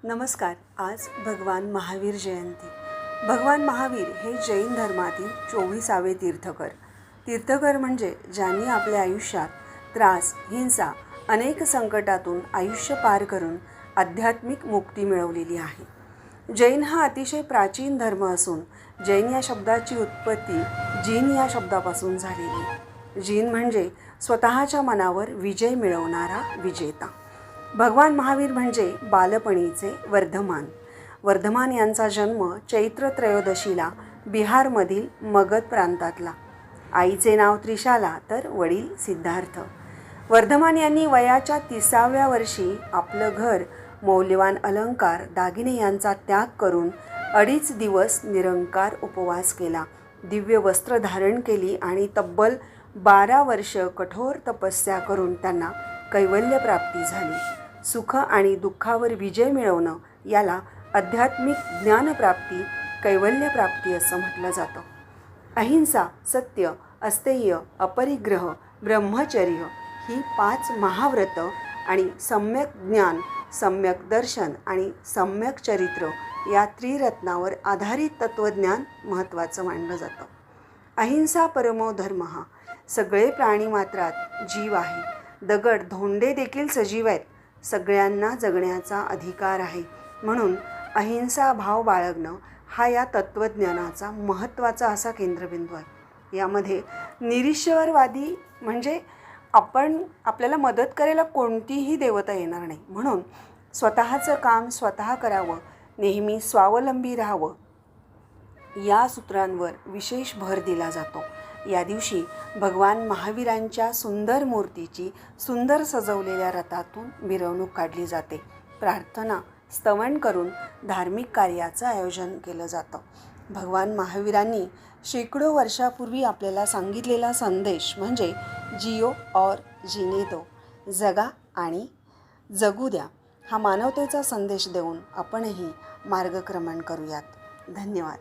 नमस्कार. आज भगवान महावीर जयंती. भगवान महावीर हे जैन धर्मातील 24वे तीर्थकर. तीर्थकर म्हणजे ज्यांनी आपल्या आयुष्यात त्रास, हिंसा, अनेक संकटातून आयुष्य पार करून आध्यात्मिक मुक्ती मिळवलेली आहे. जैन हा अतिशय प्राचीन धर्म असून जैन या शब्दाची उत्पत्ती जीन या शब्दापासून झालेली. जीन म्हणजे स्वतःच्या मनावर विजय मिळवणारा विजेता. भगवान महावीर म्हणजे बालपणीचे वर्धमान. वर्धमान यांचा जन्म चैत्र त्रयोदशीला बिहारमधील मगध प्रांतातला. आईचे नाव त्रिशाला तर वडील सिद्धार्थ. वर्धमान यांनी वयाच्या 30व्या वर्षी आपलं घर, मौल्यवान अलंकार, दागिने यांचा त्याग करून 2.5 दिवस निरंकार उपवास केला. दिव्य वस्त्र धारण केली आणि तब्बल 12 वर्ष कठोर तपस्या करून त्यांना कैवल्य प्राप्ती झाली. सुख आणि दुःखावर विजय मिळवणं याला आध्यात्मिक ज्ञानप्राप्ती, कैवल्यप्राप्ती असं म्हटलं जातं. अहिंसा, सत्य, अस्तेय, अपरिग्रह, ब्रह्मचर्य ही 5 महाव्रतं आणि सम्यक ज्ञान, सम्यक दर्शन आणि सम्यक चरित्र या त्रिरत्नावर आधारित तत्त्वज्ञान महत्त्वाचं मानलं जातं. अहिंसा परमो धर्मः. सगळे प्राणी मात्रात जीव आहे. दगड, धोंडे देखील सजीव आहेत. सगळ्यांना जगण्याचा अधिकार आहे. म्हणून अहिंसा भाव बाळगणं हा या तत्त्वज्ञानाचा महत्त्वाचा असा केंद्रबिंदू आहे. यामध्ये निरीश्वरवादी म्हणजे आपल्याला मदत करायला कोणतीही देवता येणार नाही. म्हणून स्वतःचं काम स्वतः करावं, नेहमी स्वावलंबी राहावं या सूत्रांवर विशेष भर दिला जातो. या दिवशी भगवान महावीरांच्या सुंदर मूर्तीची सुंदर सजवलेल्या रथातून मिरवणूक काढली जाते. प्रार्थना, स्तवन करून धार्मिक कार्याचं आयोजन केलं जातं. भगवान महावीरांनी शेकडो वर्षापूर्वी आपल्याला सांगितलेला संदेश म्हणजे जियो और जीने दो, जगा आणि जगू द्या, हा मानवतेचा संदेश देऊन आपणही मार्गक्रमण करूयात. धन्यवाद.